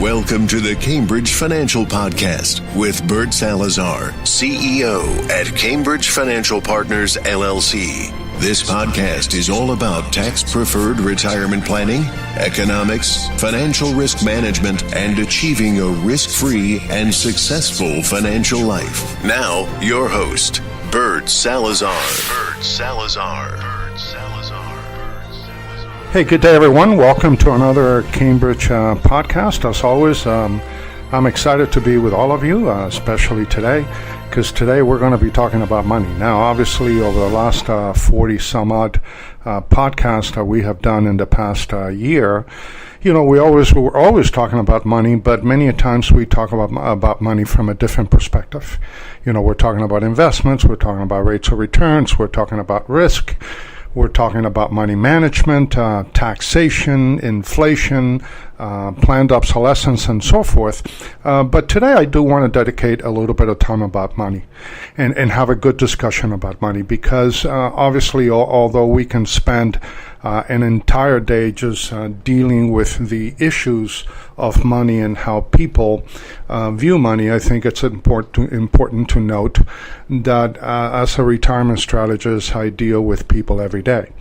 Welcome to the Cambridge Financial Podcast with Bert Salazar, CEO at Cambridge Financial Partners, LLC. This podcast is all about tax-preferred retirement planning, economics, financial risk management, and achieving a risk-free and successful financial life. Now, your host, Bert Salazar. Hey, good day, everyone. Welcome to another Cambridge podcast. As always, I'm excited to be with all of you, especially today, because today we're going to be talking about money. Now, obviously, over the last 40 some odd podcasts that we have done in the past year, we're always talking about money, but many a times we talk about money from a different perspective. We're talking about investments, we're talking about rates of returns, we're talking about risk. We're talking about money management, taxation, inflation, planned obsolescence, and so forth. But today I do want to dedicate a little bit of time about money and have a good discussion about money because obviously, although we can spend an entire day just dealing with the issues of money and how people view money, I think it's important to note that as a retirement strategist, I deal with people every day.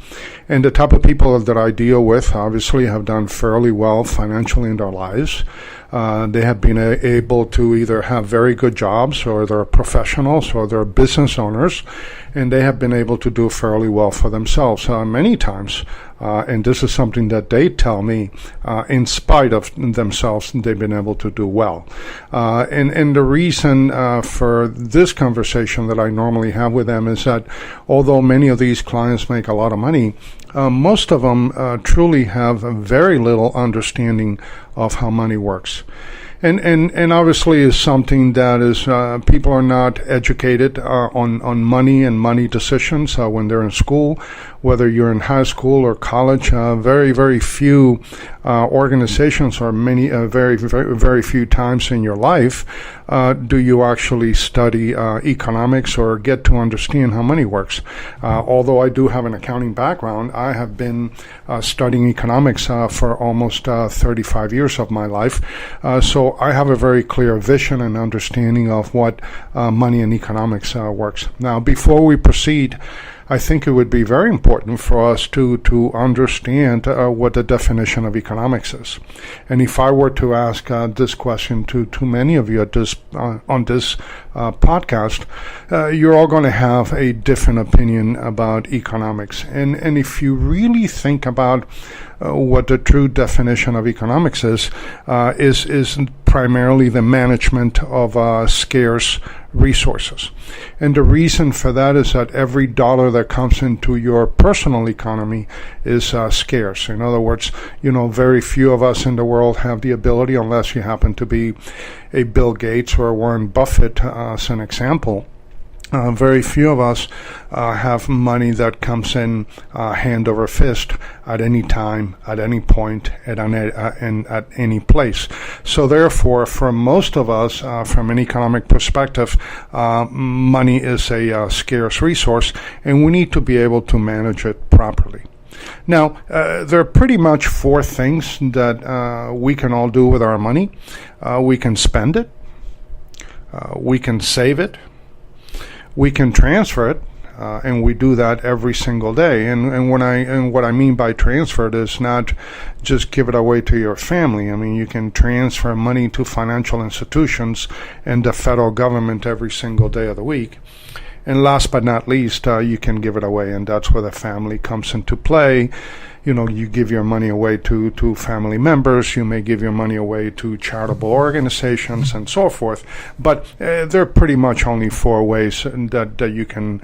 And the type of people that I deal with obviously have done fairly well financially in their lives. They have been able to either have very good jobs, or they're professionals, or they're business owners, and they have been able to do fairly well for themselves many times. And this is something that they tell me, in spite of themselves, they've been able to do well. And the reason for this conversation that I normally have with them is that although many of these clients make a lot of money, most of them truly have a very little understanding of how money works. And obviously is something that is, people are not educated on money and money decisions when they're in school, whether you're in high school or college. Very, very few organizations, or many, very, very, very few times in your life do you actually study economics or get to understand how money works. Although I do have an accounting background, I have been studying economics for almost 35 years of my life. So I have a very clear vision and understanding of what money and economics works. Now, before we proceed, I think it would be very important for us to understand what the definition of economics is. And if I were to ask this question to many of you at this on this podcast, you're all going to have a different opinion about economics. And if you really think about what the true definition of economics is primarily the management of scarce resources. And the reason for that is that every dollar that comes into your personal economy is scarce. In other words, very few of us in the world have the ability, unless you happen to be a Bill Gates or Warren Buffett, as an example. Very few of us have money that comes in hand over fist at any time, at any point, and at any place. So therefore, for most of us, from an economic perspective, money is a scarce resource, and we need to be able to manage it properly. Now, there are pretty much four things that we can all do with our money. We can spend it, we can save it, we can transfer it, and we do that every single day. And what I mean by transfer it is not just give it away to your family. I mean, you can transfer money to financial institutions and the federal government every single day of the week. And last but not least, you can give it away, and that's where the family comes into play. You give your money away to family members. You may give your money away to charitable organizations and so forth. But there are pretty much only four ways that you can,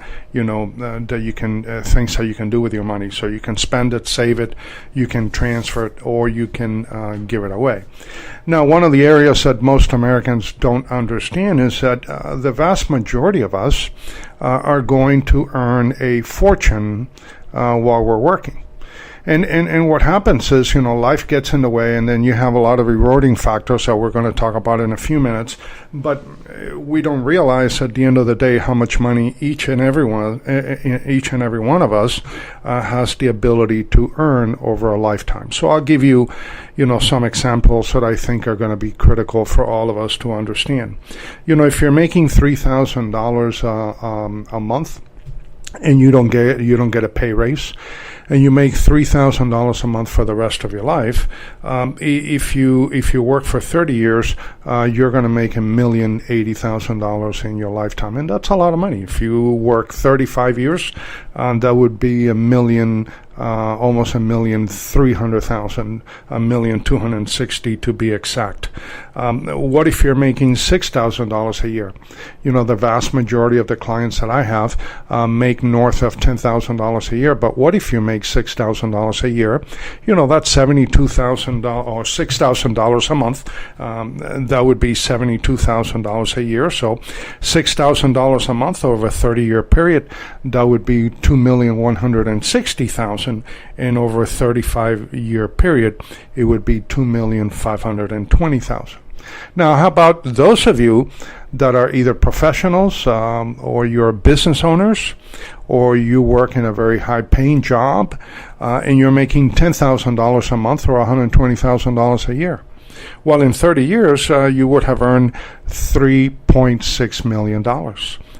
things that you can do with your money. So you can spend it, save it, you can transfer it, or you can give it away. Now, one of the areas that most Americans don't understand is that the vast majority of us are going to earn a fortune while we're working. And what happens is, life gets in the way, and then you have a lot of eroding factors that we're going to talk about in a few minutes. But we don't realize at the end of the day how much money each and every one of us has the ability to earn over a lifetime. So I'll give you, some examples that I think are going to be critical for all of us to understand. If you're making $3,000 a month, and you don't get a pay raise, and you make $3,000 a month for the rest of your life, if you work for 30 years, you're going to make $1,080,000 in your lifetime, and that's a lot of money. If you work 35 years, that would be almost $1,300,000, $1,260,000 to be exact. What if you're making $6,000 a year? The vast majority of the clients that I have make north of $10,000 a year. But what if you make $6,000 a year? That's $72,000 or $6,000 a month. That would be $72,000 a year. So $6,000 a month over a 30-year period, that would be $2,160,000. And over a 35-year period, it would be $2,520,000. Now, how about those of you that are either professionals or you're business owners, or you work in a very high-paying job, and you're making $10,000 a month or $120,000 a year? Well, in 30 years, you would have earned $3.6 million.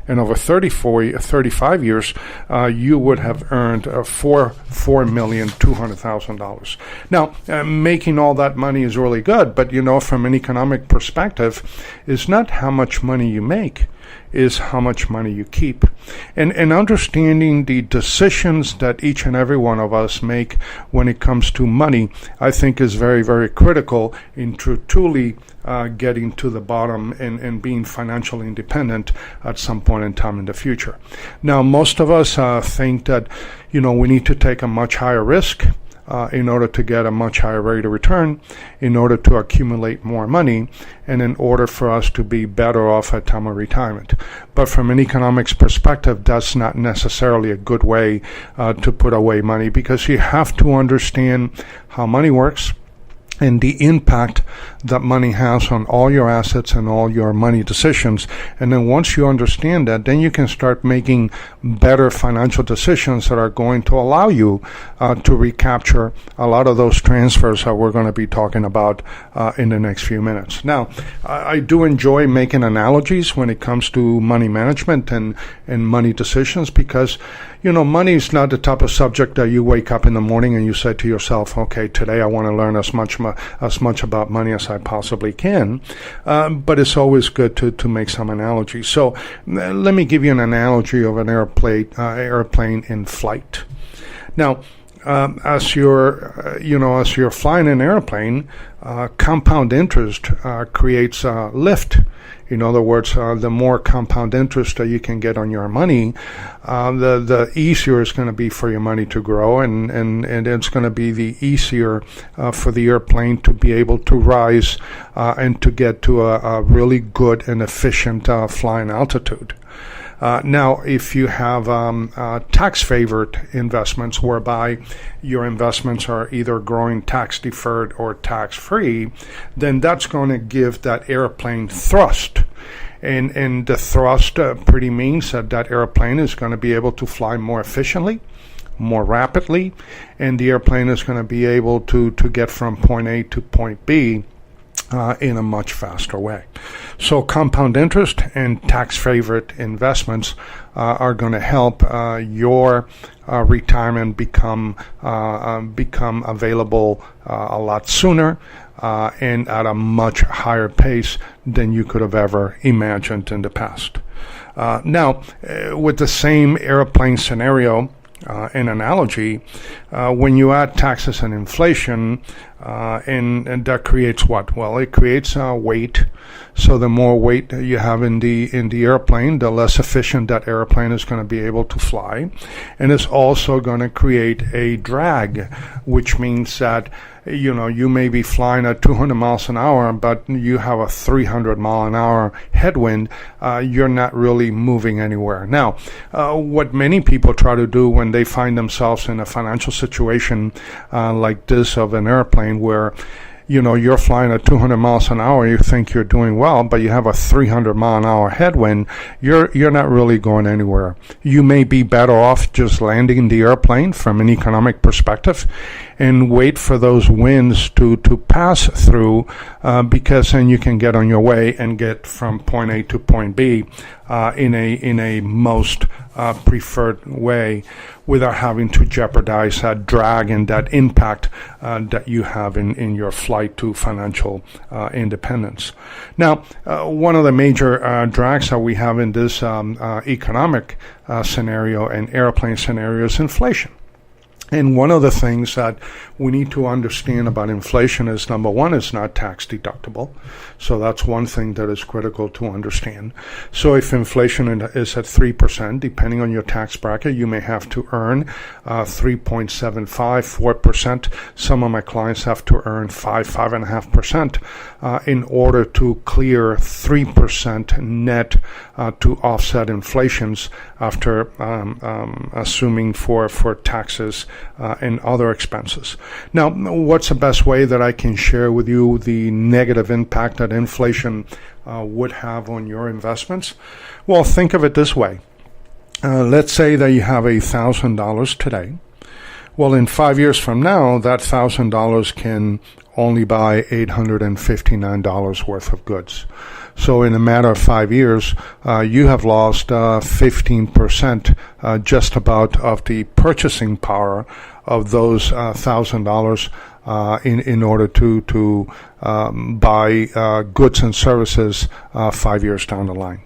And over 35 years, you would have earned $4,200,000. Now, making all that money is really good, but from an economic perspective, it's not how much money you make, is how much money you keep. And understanding the decisions that each and every one of us make when it comes to money, I think is very, very critical in truly getting to the bottom and being financially independent at some point in time in the future. Now, most of us think that, we need to take a much higher risk in order to get a much higher rate of return, in order to accumulate more money, and in order for us to be better off at time of retirement. But from an economics perspective, that's not necessarily a good way to put away money, because you have to understand how money works and the impact that money has on all your assets and all your money decisions. And then once you understand that, then you can start making better financial decisions that are going to allow you to recapture a lot of those transfers that we're going to be talking about in the next few minutes. Now, I do enjoy making analogies when it comes to money management and money decisions, because money is not the type of subject that you wake up in the morning and you say to yourself, okay, today I want to learn as much about money as I possibly can. But it's always good to make some analogies. So let me give you an analogy of an airplane in flight. Now, as you're flying an airplane, compound interest creates lift. In other words, the more compound interest that you can get on your money, the easier it's going to be for your money to grow, and it's going to be the easier for the airplane to be able to rise and to get to a really good and efficient flying altitude. Now, if you have tax-favored investments, whereby your investments are either growing tax-deferred or tax-free, then that's going to give that airplane thrust. And the thrust pretty means that airplane is going to be able to fly more efficiently, more rapidly, and the airplane is going to be able to get from point A to point B in a much faster way. So compound interest and tax-favored investments are going to help your retirement become available a lot sooner and at a much higher pace than you could have ever imagined in the past. Now, with the same airplane scenario, an analogy, when you add taxes and inflation, and that creates what? Well, it creates weight. So the more weight you have in the airplane, the less efficient that airplane is going to be able to fly, and it's also going to create a drag, which means that you may be flying at 200 miles an hour, but you have a 300 mile an hour headwind. You're not really moving anywhere. Now, what many people try to do when they find themselves in a financial situation like this of an airplane where you're flying at 200 miles an hour, you think you're doing well, but you have a 300 mile an hour headwind, you're not really going anywhere. You may be better off just landing the airplane from an economic perspective and wait for those winds to pass through, because then you can get on your way and get from point A to point B in a most preferred way without having to jeopardize that drag and that impact that you have in your flight to financial independence. Now, one of the major drags that we have in this economic scenario and airplane scenario is inflation. And one of the things that we need to understand about inflation is, number one, it's not tax deductible. So that's one thing that is critical to understand. So if inflation is at 3%, depending on your tax bracket, you may have to earn 3.75, 4%. Some of my clients have to earn 5.5% in order to clear 3% net to offset inflations after assuming for taxes and other expenses. Now, what's the best way that I can share with you the negative impact that inflation would have on your investments? Well, think of it this way. Let's say that you have $1,000 today. Well, in 5 years from now, that $1,000 can only buy $859 worth of goods. So in a matter of 5 years, you have lost 15% just about of the purchasing power of those $1,000 in order to buy goods and services 5 years down the line.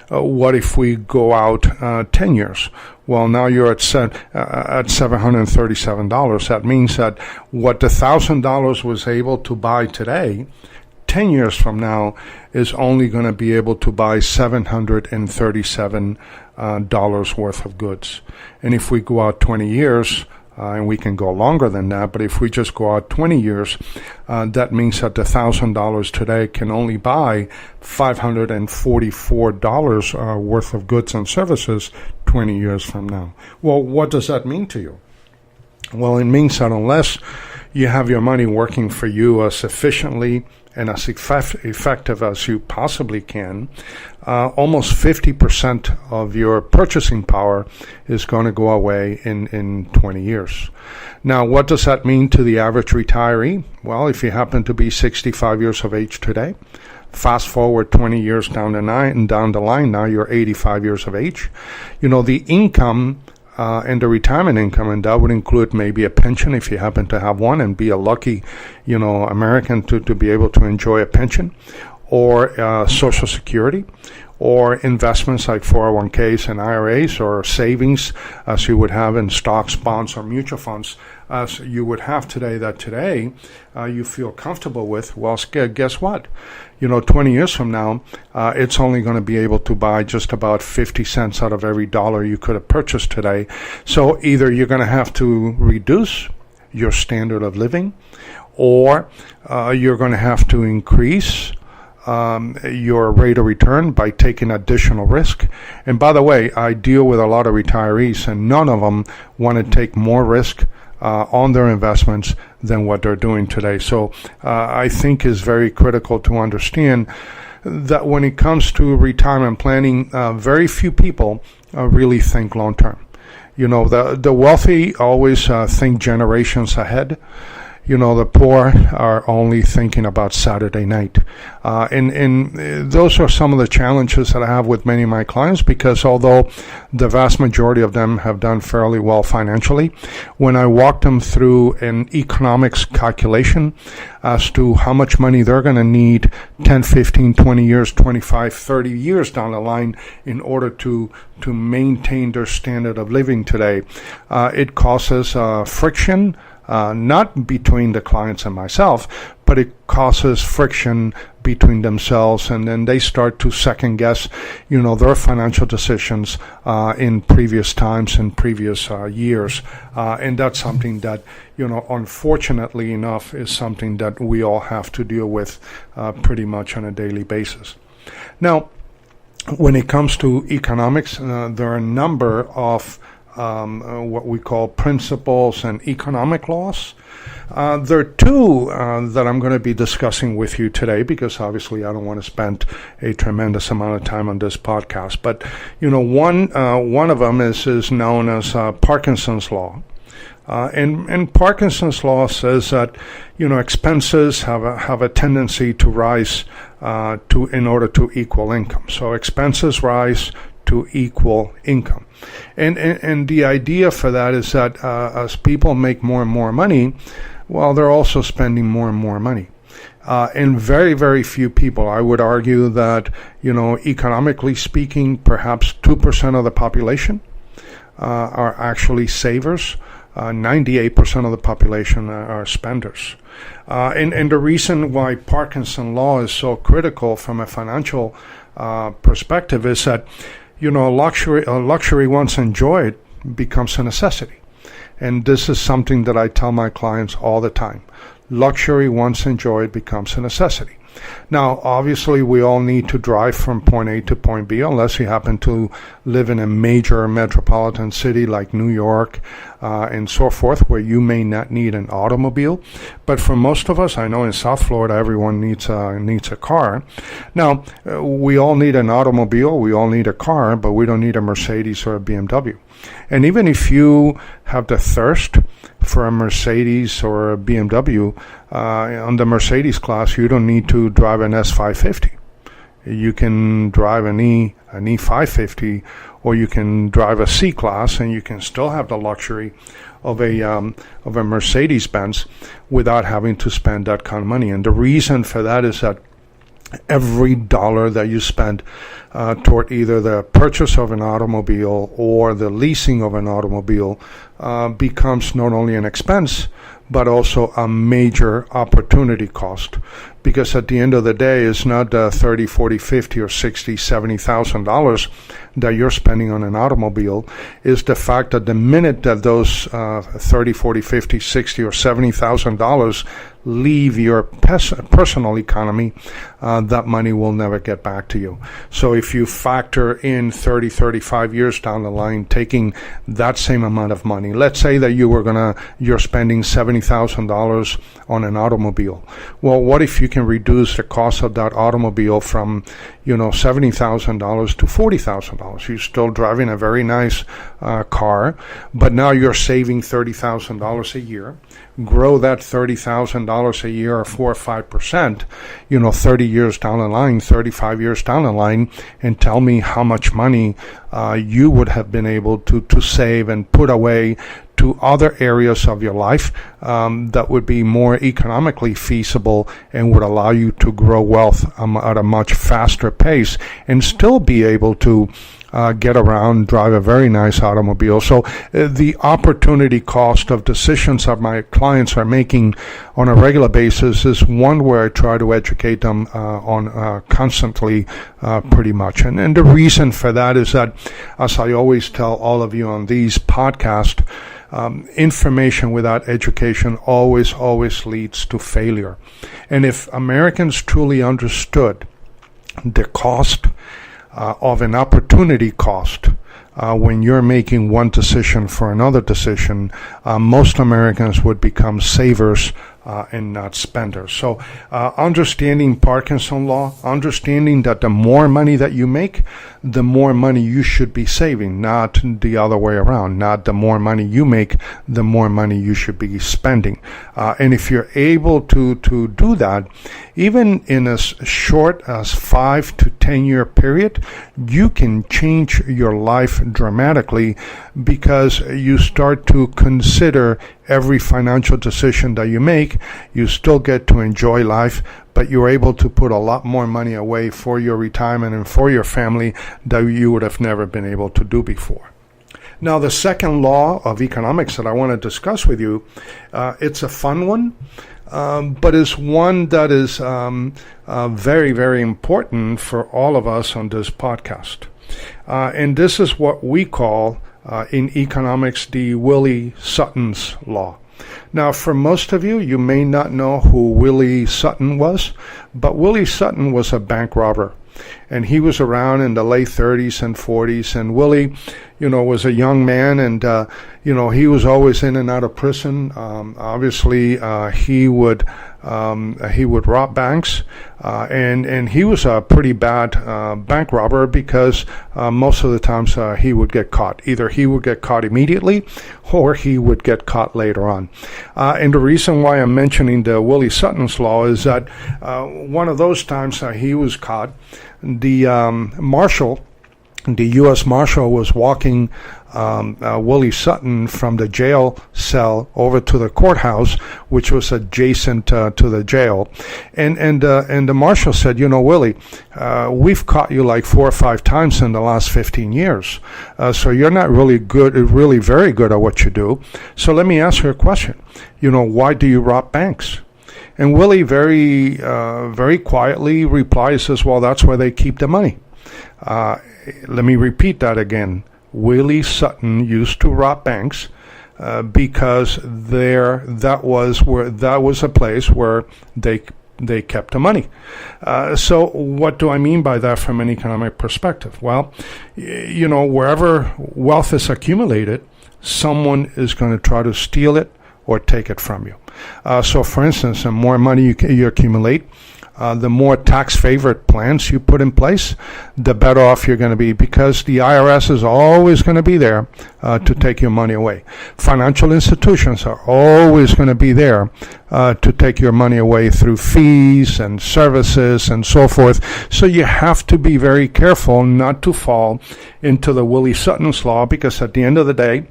What if we go out 10 years? Well, now you're at $737. That means that what the $1,000 was able to buy today, 10 years from now, is only going to be able to buy $737 worth of goods. And if we go out 20 years, and we can go longer than that, but if we just go out 20 years, that means that the $1,000 today can only buy $544 worth of goods and services 20 years from now. Well, what does that mean to you? Well, it means that unless you have your money working for you as efficiently and as effective as you possibly can, almost 50% of your purchasing power is going to go away in 20 years. Now, what does that mean to the average retiree? Well, if you happen to be 65 years of age today, fast forward 20 years down the line, now you're 85 years of age. The income and the retirement income, and that would include maybe a pension if you happen to have one and be a lucky, American to be able to enjoy a pension, or Social Security, or investments like 401ks and IRAs, or savings as you would have in stocks, bonds, or mutual funds as you would have today that today you feel comfortable with. Well, guess what? 20 years from now, it's only going to be able to buy just about 50 cents out of every dollar you could have purchased today. So either you're going to have to reduce your standard of living, or you're going to have to increase your rate of return by taking additional risk. And by the way, I deal with a lot of retirees, and none of them want to take more risk on their investments than what they're doing today. So I think it's very critical to understand that when it comes to retirement planning, very few people really think long term. The wealthy always think generations ahead. The poor are only thinking about Saturday night. And those are some of the challenges that I have with many of my clients, because although the vast majority of them have done fairly well financially, when I walk them through an economics calculation as to how much money they're going to need 10, 15, 20 years, 25, 30 years down the line in order to maintain their standard of living today, it causes friction. Not between the clients and myself, but it causes friction between themselves, and then they start to second guess, their financial decisions in previous times and previous years, and that's something that, unfortunately enough, is something that we all have to deal with pretty much on a daily basis. Now, when it comes to economics, there are a number of what we call principles and economic laws. There are two that I'm going to be discussing with you today, because obviously I don't want to spend a tremendous amount of time on this podcast. But one of them is known as Parkinson's law. And Parkinson's law says that expenses have a tendency to rise in order to equal income. So expenses rise to equal income, and the idea for that is that as people make more and more money, well, they're also spending more and more money. And very, very few people, I would argue that, economically speaking, perhaps 2% of the population are actually savers. 98% of the population are spenders. And the reason why Parkinson's law is so critical from a financial perspective is that, luxury once enjoyed becomes a necessity. And this is something that I tell my clients all the time. Luxury once enjoyed becomes a necessity. Now, obviously, we all need to drive from point A to point B, unless you happen to live in a major metropolitan city like New York and so forth, where you may not need an automobile. But for most of us, I know in South Florida, everyone needs a car. Now, we all need an automobile, we all need a car, but we don't need a Mercedes or a BMW. And even if you have the thirst for a Mercedes or a BMW, on the Mercedes class, you don't need to drive an S550. You can drive an E550, or you can drive a C class, and you can still have the luxury of a Mercedes Benz without having to spend that kind of money. And the reason for that is that every dollar that you spend toward either the purchase of an automobile or the leasing of an automobile becomes not only an expense, but also a major opportunity cost. Because at the end of the day, it's not the $30, $40, $50, or $60, $70,000 that you're spending on an automobile. It's the fact that the minute that those $30, $40, $50, $60, or $70,000 leave your personal economy, that money will never get back to you. So if you factor in 30, 35 years down the line, taking that same amount of money, let's say that you're spending $70,000 on an automobile. Well, what if you can reduce the cost of that automobile from $70,000 to $40,000? You're still driving a very nice car, but now you're saving $30,000 a year. Grow that $30,000 a year, or 4 or 5%, 30 years down the line, 35 years down the line, and tell me how much money you would have been able to save and put away to other areas of your life that would be more economically feasible and would allow you to grow wealth at a much faster pace and still be able to get around, drive a very nice automobile. So the opportunity cost of decisions that my clients are making on a regular basis is one where I try to educate them on constantly, pretty much. And the reason for that is that, as I always tell all of you on these podcasts, information without education always leads to failure. And if Americans truly understood the cost of an opportunity cost when you're making one decision for another decision, most Americans would become savers and not spenders. So understanding Parkinson's law, understanding that the more money that you make, the more money you should be saving, not the other way around. Not the more money you make, the more money you should be spending. And if you're able to do that, even in as short as 5 to 10 year period, you can change your life dramatically, because you start to consider every financial decision that you make. You still get to enjoy life, but you're able to put a lot more money away for your retirement and for your family that you would have never been able to do before. Now, the second law of economics that I want to discuss with you, it's a fun one, but it's one that is very, very important for all of us on this podcast. And this is what we call in economics the Willie Sutton's law. Now, for most of you, you may not know who Willie Sutton was, but Willie Sutton was a bank robber. And he was around in the late 30s and 40s. And Willie, was a young man, and he was always in and out of prison. Obviously, he would rob banks, and he was a pretty bad bank robber because most of the times he would get caught. Either he would get caught immediately, or he would get caught later on. And the reason why I'm mentioning the Willie Sutton's Law is that one of those times he was caught, the U.S. Marshal was walking Willie Sutton from the jail cell over to the courthouse, which was adjacent to the jail, and the marshal said, Willie, we've caught you like 4 or 5 times in the last 15 years, so you're not really very good at what you do. So let me ask you a question. Why do you rob banks? And Willie very quietly replies, says, well, that's where they keep the money. Let me repeat that again. Willie Sutton used to rob banks because that was a place where they kept the money. So what do I mean by that from an economic perspective? Well, wherever wealth is accumulated, someone is going to try to steal it or take it from you. So for instance, the more money you accumulate, the more tax-favored plans you put in place, the better off you're going to be, because the IRS is always going to be there to take your money away. Financial institutions are always going to be there to take your money away through fees and services and so forth. So you have to be very careful not to fall into the Willie Sutton's Law, because at the end of the day,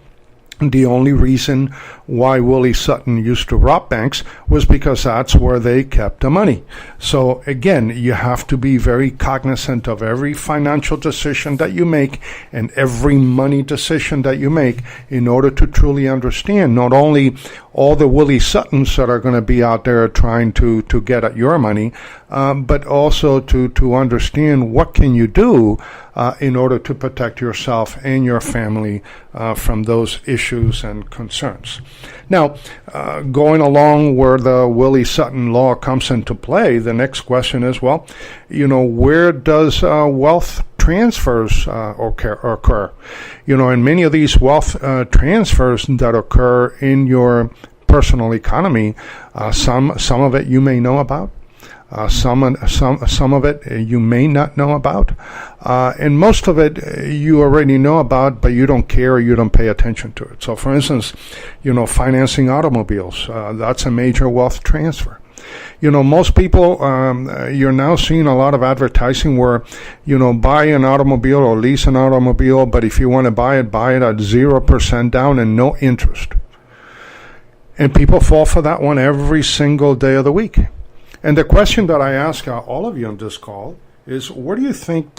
the only reason why Willie Sutton used to rob banks was because that's where they kept the money. So again, you have to be very cognizant of every financial decision that you make and every money decision that you make in order to truly understand not only all the Willie Suttons that are going to be out there trying to get at your money, but also to understand what can you do in order to protect yourself and your family from those issues and concerns. Now, going along where the Willie Sutton Law comes into play, the next question is, well, where does wealth transfers occur? And many of these wealth transfers that occur in your personal economy, some of it you may know about. Some of it you may not know about, and most of it you already know about, but you don't care or you don't pay attention to it. So, for instance, financing automobiles, that's a major wealth transfer. Most people, you're now seeing a lot of advertising where, buy an automobile or lease an automobile, but if you want to buy it at 0% down and no interest. And people fall for that one every single day of the week. And the question that I ask all of you on this call is, where do you think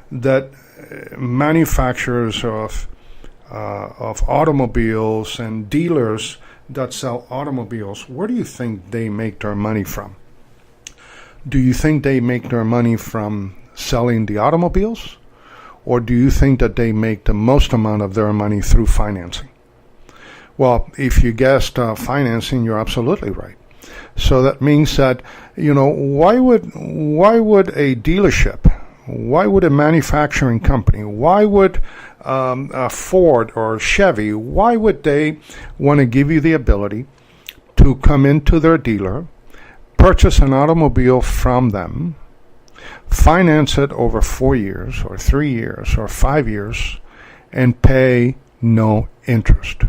that manufacturers of automobiles and dealers that sell automobiles, where do you think they make their money from? Do you think they make their money from selling the automobiles, or do you think that they make the most amount of their money through financing? Well, if you guessed financing, you're absolutely right. So that means that, why would a dealership, why would a manufacturing company, why would Ford or Chevy, why would they want to give you the ability to come into their dealer, purchase an automobile from them, finance it over 4 years or 3 years or 5 years, and pay no interest?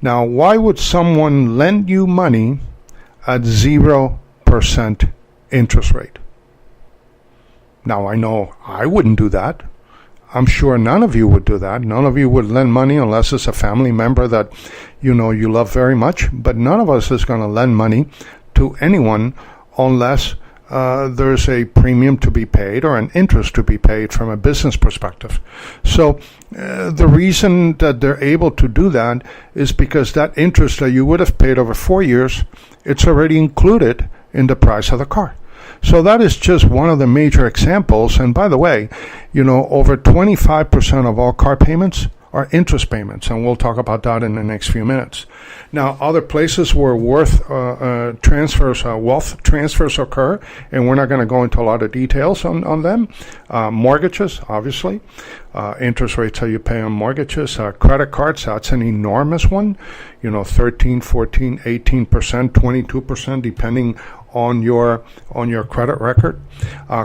Now, why would someone lend you money at 0% interest rate? Now, I know I wouldn't do that. I'm sure none of you would do that. None of you would lend money unless it's a family member that you love very much. But none of us is going to lend money to anyone unless there's a premium to be paid or an interest to be paid from a business perspective. So the reason that they're able to do that is because that interest that you would have paid over 4 years, it's already included in the price of the car. So that is just one of the major examples. And by the way, over 25% of all car payments are interest payments, and we'll talk about that in the next few minutes. Now, other places where wealth transfers occur, and we're not going to go into a lot of details on them. Mortgages, obviously. Interest rates that you pay on mortgages. Credit cards, that's an enormous one. 13, 14, 18%, 22%, depending on your credit record.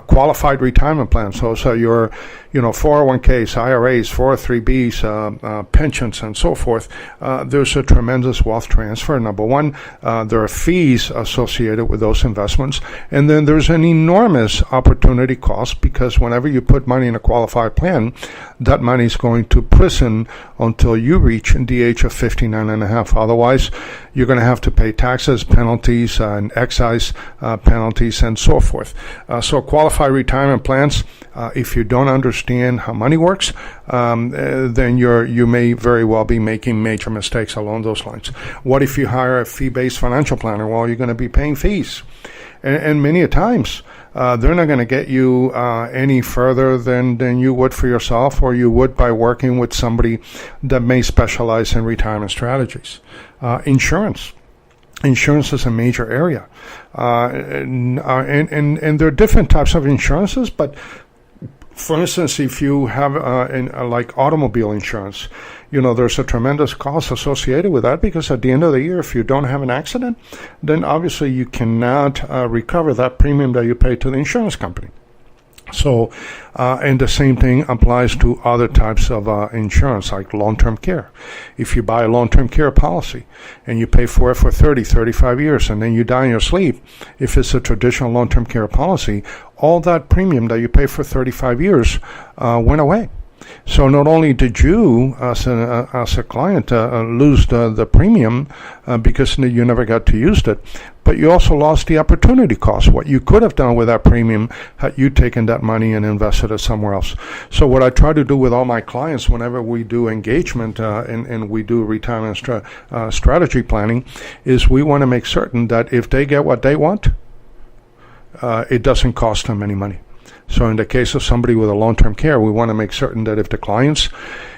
Qualified retirement plans, so your 401ks, IRAs, 403bs, pensions, and so forth. There's a tremendous wealth transfer. Number one, there are fees associated with those investments, and then there's an enormous opportunity cost, because whenever you put money in a qualified plan, that money is going to prison until you reach the age of 59 and a half. Otherwise, you're going to have to pay taxes, penalties, and excise penalties, and so forth. So qualified retirement plans, if you don't understand how money works, then you may very well be making major mistakes along those lines. What if you hire a fee-based financial planner? Well, you're going to be paying fees. And many a times, they're not going to get you any further than you would for yourself, or you would by working with somebody that may specialize in retirement strategies. Insurance. Insurance is a major area. And there are different types of insurances, but for instance, if you have like automobile insurance, there's a tremendous cost associated with that, because at the end of the year, if you don't have an accident, then obviously you cannot recover that premium that you pay to the insurance company. So, and the same thing applies to other types of insurance, like long-term care. If you buy a long-term care policy and you pay for it for 30, 35 years, and then you die in your sleep, if it's a traditional long-term care policy, all that premium that you pay for 35 years went away. So not only did you, as a client, lose the premium because you never got to use it, but you also lost the opportunity cost. What you could have done with that premium had you taken that money and invested it somewhere else. So what I try to do with all my clients whenever we do engagement and we do retirement strategy planning is we want to make certain that if they get what they want, it doesn't cost them any money. So in the case of somebody with a long-term care, we want to make certain that if the clients,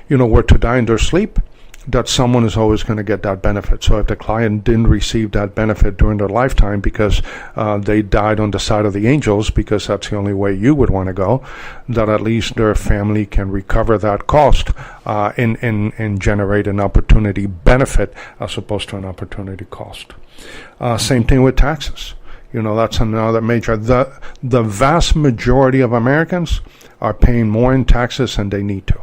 were to die in their sleep, that someone is always going to get that benefit. So if the client didn't receive that benefit during their lifetime because they died on the side of the angels, because that's the only way you would want to go, that at least their family can recover that cost and generate an opportunity benefit as opposed to an opportunity cost. Same thing with taxes. That's another major. The vast majority of Americans are paying more in taxes than they need to.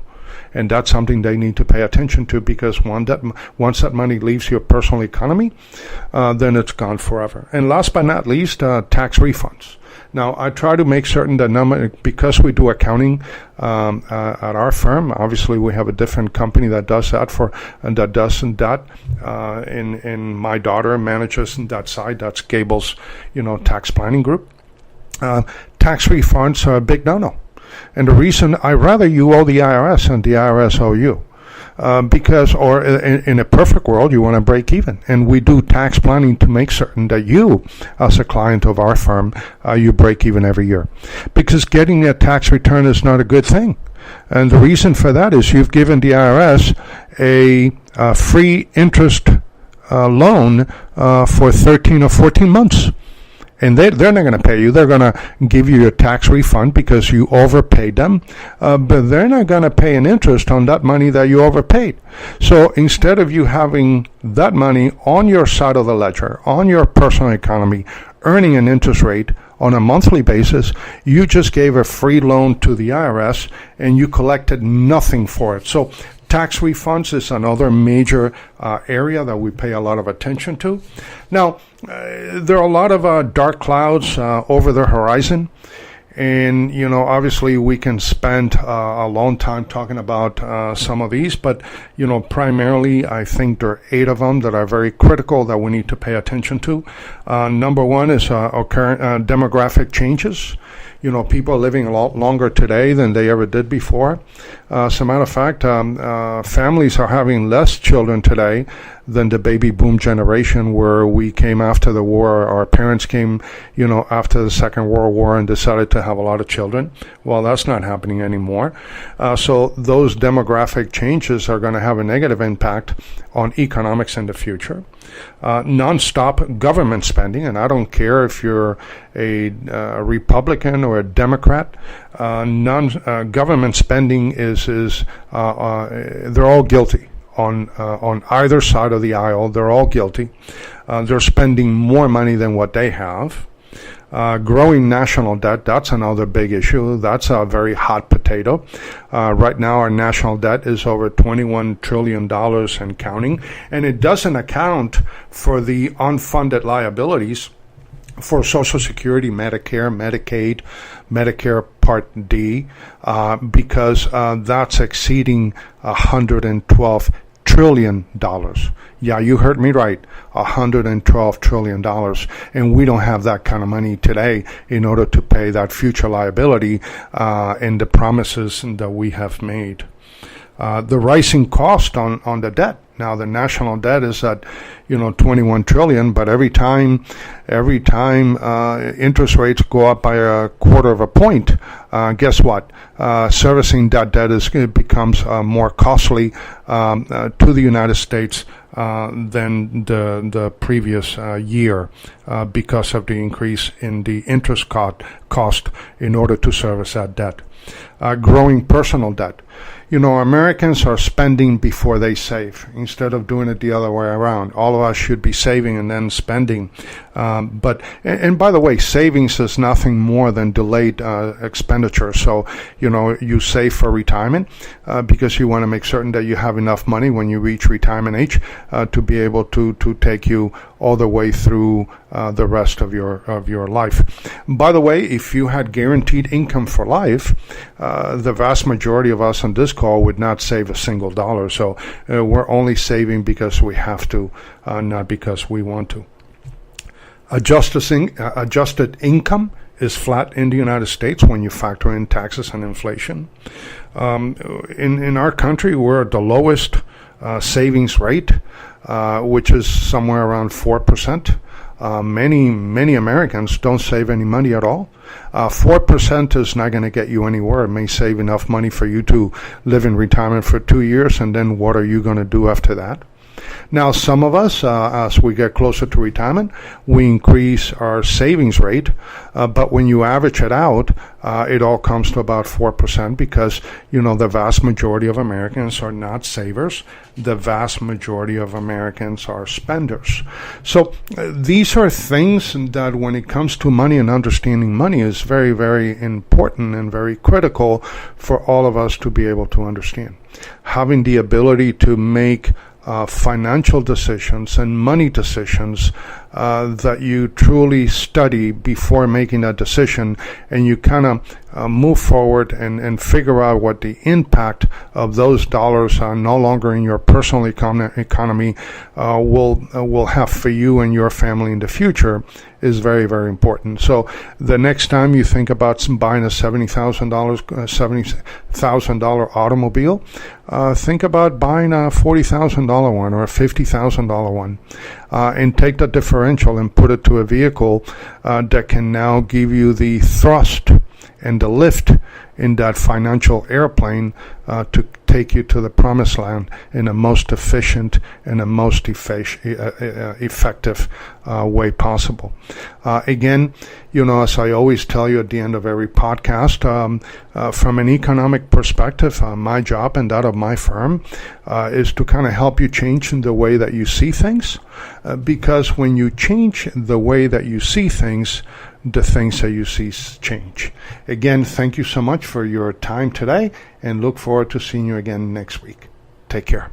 And that's something they need to pay attention to, because once that money leaves your personal economy, then it's gone forever. And last but not least, tax refunds. Now, I try to make certain that because we do accounting at our firm, obviously we have a different company that does that and my daughter manages that side. That's Gable's, tax planning group. Tax refunds are a big no-no. And the reason, I'd rather you owe the IRS than the IRS owe you. Because in a perfect world, you want to break even. And we do tax planning to make certain that you, as a client of our firm, you break even every year. Because getting a tax return is not a good thing. And the reason for that is you've given the IRS a free interest loan for 13 or 14 months. And they're not going to pay you. They're going to give you your tax refund because you overpaid them. But they're not going to pay an interest on that money that you overpaid. So instead of you having that money on your side of the ledger, on your personal economy, earning an interest rate on a monthly basis, you just gave a free loan to the IRS and you collected nothing for it. So tax refunds is another major area that we pay a lot of attention to. Now, there are a lot of dark clouds over the horizon. And, obviously we can spend a long time talking about some of these, but, primarily I think there are 8 of them that are very critical that we need to pay attention to. Number one is current demographic changes. People are living a lot longer today than they ever did before. As a matter of fact, families are having less children today than the baby boom generation, where we came after the war. Our parents came, after the Second World War and decided to have a lot of children. Well, that's not happening anymore. So those demographic changes are going to have a negative impact on economics in the future. Non-stop government spending, and I don't care if you're a Republican or a Democrat. Government spending is they're all guilty on either side of the aisle. They're all guilty. They're spending more money than what they have. Growing national debt, that's another big issue. That's a very hot potato. Right now, our national debt is over $21 trillion and counting, and it doesn't account for the unfunded liabilities for Social Security, Medicare, Medicaid, Medicare Part D, because that's exceeding $112 trillion. Yeah, you heard me right, $112 trillion. And we don't have that kind of money today in order to pay that future liability and the promises that we have made. The rising cost on the debt. Now the national debt is at 21 trillion, but every time interest rates go up by a quarter of a point, guess what? Servicing that debt becomes more costly to the United States than the previous year because of the increase in the interest cost in order to service that debt. Growing personal debt. Americans are spending before they save instead of doing it the other way around. All of us should be saving and then spending. But by the way, savings is nothing more than delayed expenditure. So, you save for retirement because you want to make certain that you have enough money when you reach retirement age to be able to take you all the way through the rest of your life. By the way, if you had guaranteed income for life, the vast majority of us on this call would not save a single dollar. So we're only saving because we have to, not because we want to. Adjusted income is flat in the United States when you factor in taxes and inflation. In our country, we're at the lowest savings rate, which is somewhere around 4%. Many Americans don't save any money at all. 4% is not going to get you anywhere. It may save enough money for you to live in retirement for 2 years, and then what are you going to do after that? Now, some of us, as we get closer to retirement, we increase our savings rate, but when you average it out, it all comes to about 4% because, the vast majority of Americans are not savers. The vast majority of Americans are spenders. So these are things that when it comes to money and understanding money is very, very important and very critical for all of us to be able to understand. Having the ability to make financial decisions and money decisions that you truly study before making that decision, and you kind of move forward and figure out what the impact of those dollars are no longer in your personal economy will have for you and your family in the future is very, very important. So the next time you think about buying a $70,000 automobile, think about buying a $40,000 one or a $50,000 one, and take the differential and put it to a vehicle that can now give you the thrust and the lift in that financial airplane to take you to the promised land in the most efficient and the most effective way possible. Again, as I always tell you at the end of every podcast, from an economic perspective, my job and that of my firm is to kind of help you change in the way that you see things, because when you change the way that you see things, the things that you see change. Again, thank you so much for your time today, and look forward to seeing you again next week. Take care.